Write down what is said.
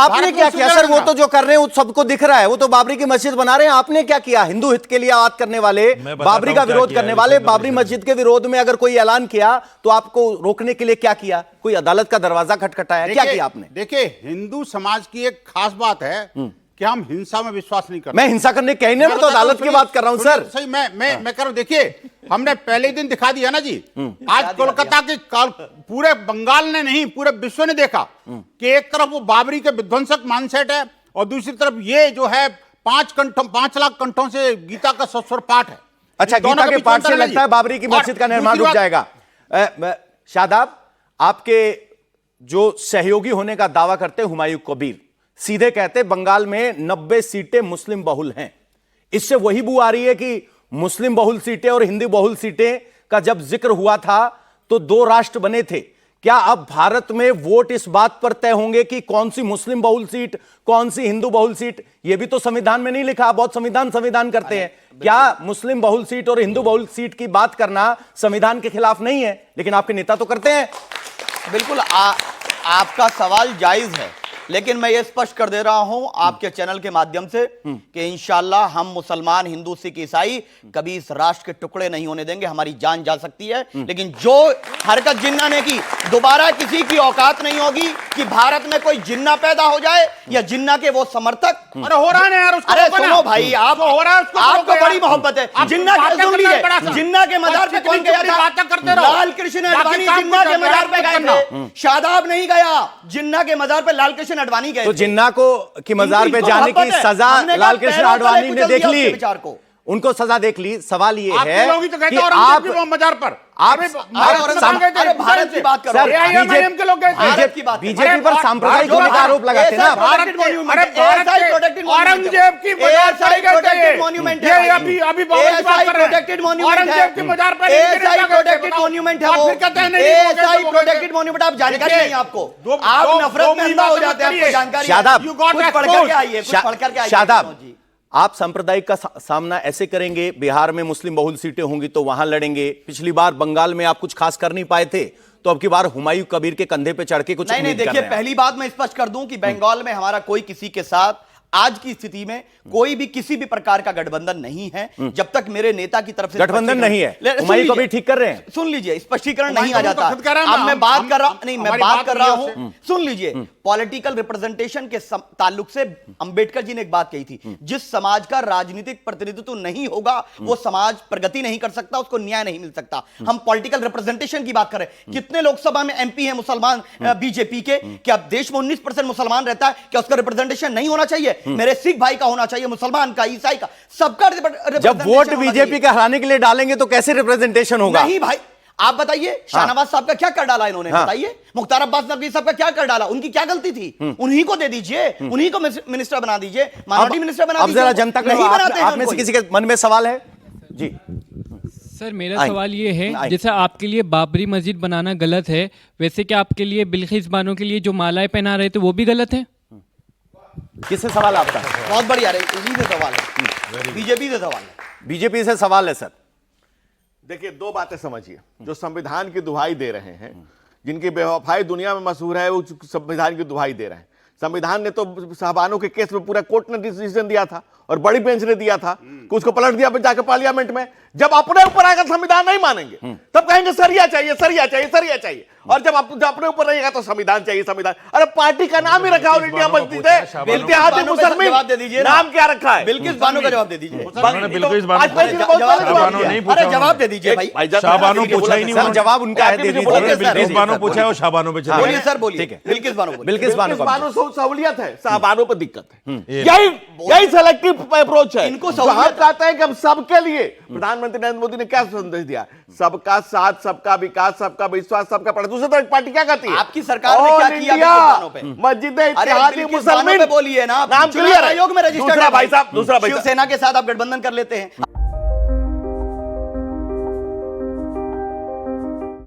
आपने क्या किया सर? वो तो जो कर रहे हैं वो सबको दिख रहा है, वो तो बाबरी की मस्जिद बना रहे हैं। आपने क्या किया? हिंदू हित के लिए बात करने वाले, बाबरी का विरोध करने वाले, बाबरी मस्जिद के विरोध में अगर कोई ऐलान किया तो आपको रोकने के लिए क्या किया? कोई अदालत का दरवाजा खटखटाया? क्या किया आपने? देखिए, हिंदू समाज की एक खास बात है कि हम हिंसा में विश्वास नहीं करते। मैं हिंसा करने कहने में तो अदालत की बात कर रहा हूं सर। सही, मैं कर रहा हूं। देखिए, हमने पहले दिन दिखा दिया ना जी। आज कोलकाता के पूरे बंगाल ने नहीं, पूरे विश्व ने देखा कि एक तरफ वो बाबरी के विध्वंसक माइंडसेट है और दूसरी तरफ ये जो है 5 लाख कंठों से गीता का सस्वर पाठ है। अच्छा, गीता के पाठ से लगता है बाबरी की मस्जिद का निर्माण रुक जाएगा? शादाब, आपके जो सहयोगी होने का दावा करते हैं हुमायूं कबीर, सीधे कहते बंगाल में 90 सीटें मुस्लिम बहुल हैं। इससे वही बू आ रही है कि मुस्लिम बहुल सीटें और हिंदू बहुल सीटें का जब जिक्र हुआ था तो 2 राष्ट्र बने थे। क्या अब भारत में वोट इस बात पर तय होंगे कि कौन सी मुस्लिम बहुल सीट, कौन सी हिंदू बहुल सीट? यह भी तो संविधान में नहीं लिखा। बहुत संविधान करते हैं। क्या मुस्लिम बहुल सीट और हिंदू बहुल सीट की बात करना संविधान के खिलाफ नहीं है? लेकिन आपके नेता तो करते हैं। बिल्कुल, आपका सवाल जायज है, लेकिन मैं ये स्पष्ट कर दे रहा हूं आपके चैनल के माध्यम से कि इंशाल्लाह हम मुसलमान, हिंदू, सिख, ईसाई कभी इस राष्ट्र के टुकड़े नहीं होने देंगे। हमारी जान जा सकती है, लेकिन जो हरकत जिन्ना ने की, दोबारा किसी की औकात नहीं होगी कि भारत में कोई जिन्ना पैदा हो जाए या जिन्ना के वो समर्थक। अरे हो रहा है यार, उसको अरे सुनो भाई, आप हो रहा है, उसको आपको बड़ी मोहब्बत है। जिन्ना के सुन लीजिए, जिन्ना के मजार पे कौन गया था? लाल कृष्ण अडवाणी जिन्ना के मजार पे गए थे। शादाब नहीं गया, जिन्ना के मजार पे लाल कृष्ण अडवाणी गए। तो जिन्ना को की मजार पे जाने की सजा लाल कृष्ण आडवाणी ने देख ली, उनको सजा देख ली। सवाल ये है कि आप मजार पर भारत की बात करो, बीजेपी पर सांप्रदायिक होने का आरोप लगाते हैं ना। औरंगजेब की मॉन्यूमेंट है, अभी प्रोटेक्टेड मॉन्यूमेंट है वो, प्रोटेक्टेड मॉन्यूमेंट। आप जानकारी नहीं आपको, आप नफरत में अंधा हो जाते हैं। आपको जानकारी, शादाब, कुछ पढ़ करके आइए, कुछ पढ़ करके आइए। शादाब, आप सांप्रदायिक का सामना ऐसे करेंगे, बिहार में मुस्लिम बहुल सीटें होंगी तो वहां लड़ेंगे। पिछली बार बंगाल में आप कुछ खास कर नहीं पाए थे, तो अब की बार हुमायूं कबीर के कंधे पे चढ़ के कुछ नहीं। देखिए, पहली बात मैं स्पष्ट कर दूं कि बंगाल में हमारा कोई किसी के साथ आज की स्थिति में कोई भी किसी भी प्रकार का गठबंधन नहीं है, जब तक मेरे नेता की तरफ से गठबंधन नहीं है। हुमायूं कबीर ठीक कर रहे हैं। सुन लीजिए, स्पष्टीकरण नहीं आ जाता। अब मैं बात कर रहा हूं, नहीं मैं बात कर रहा हूं, सुन लीजिए। पॉलिटिकल रिप्रेजेंटेशन के ताल्लुक से अंबेडकर जी ने एक बात कही थी, जिस समाज का राजनीतिक प्रतिनिधित्व नहीं होगा वो समाज प्रगति नहीं कर सकता, उसको न्याय नहीं मिल सकता। हम पॉलिटिकल रिप्रेजेंटेशन की बात करें, कितने लोकसभा में एमपी है मुसलमान बीजेपी के? क्या देश में 19% मुसलमान रहता है? क्या उसका रिप्रेजेंटेशन नहीं होना चाहिए? मेरे सिख भाई का होना चाहिए, मुसलमान का, ईसाई का, सबका। जब वोट बीजेपी का हराने के लिए डालेंगे तो कैसे रिप्रेजेंटेशन होगा? नहीं भाई, आप बताइए, शाहनवाज साहब का क्या कर डाला इन्होंने? बताइए, मुख्तार अब्बास नकवी साहब का क्या कर डाला? उनकी क्या गलती थी? उन्हीं को दे दीजिए, उन्हीं को मिनिस्टर बना दीजिए, माइनॉरिटी मिनिस्टर बना दीजिए। अब जरा जनता को, आप में से किसी के मन में सवाल है? जी सर, मेरा सवाल ये है, जैसे आपके लिए बाबरी मस्जिद बनाना गलत है, वैसे क्या आपके लिए बिल्किस बानो के लिए जो मालाएं पहना रहे थे वो भी गलत है? किससे सवाल आपका? बहुत बढ़िया, इसी से सवाल है, बीजेपी से सवाल है। बीजेपी से सवाल है सर। देखिए, 2 बातें समझिए। जो संविधान की दुहाई दे रहे हैं, जिनकी बेवफाई दुनिया में मशहूर है, वो संविधान की दुहाई दे रहे हैं। संविधान ने तो साहबानों के केस में पूरा कोर्ट ने डिसीजन दिया था और बड़ी बेंच ने दिया था कि उसको पलट दिया जाकर पार्लियामेंट में। जब अपने ऊपर आकर संविधान नहीं मानेंगे तब कहेंगे सरिया चाहिए, सरिया चाहिए, सरिया चाहिए। और जब अपने ऊपर रहेगा तो संविधान चाहिए, संविधान। अरे पार्टी का नाम ही रखा है इंडिया मस्जिद है, इत्तेहाद मुसलमान नाम क्या रखा है? बिल्किस बानो का जवाब दे दीजिए। अरे जवाब दे दीजिए भाई। शाहबानो पूछा ही नहीं, सर जवाब उनका है, दे दीजिए। बिल्किस बानो पूछा है और शाहबानो पे चले। बोलिए सर, बोलिए। बिल्किस बानो, बिल्किस बानो सहूलियत है, साहबानों पर दिक्कत है। यही सेलेक्टिव अप्रोच है। इनको कहते हैं कि हम सबके लिए, प्रधानमंत्री नरेंद्र मोदी ने क्या संदेश दिया? सबका साथ, सबका विकास, सबका विश्वास, सबका प्रयास। दूसरे तरफ पार्टी क्या कहती है? आपकी सरकार ने क्या किया? मस्जिदें, इत्तेहादी मुसलमान, बोलिए ना, नाम क्लियर है। आयोग में रजिस्टर्ड दूसरा भाई साहब, शिवसेना के साथ आप गठबंधन कर लेते हैं।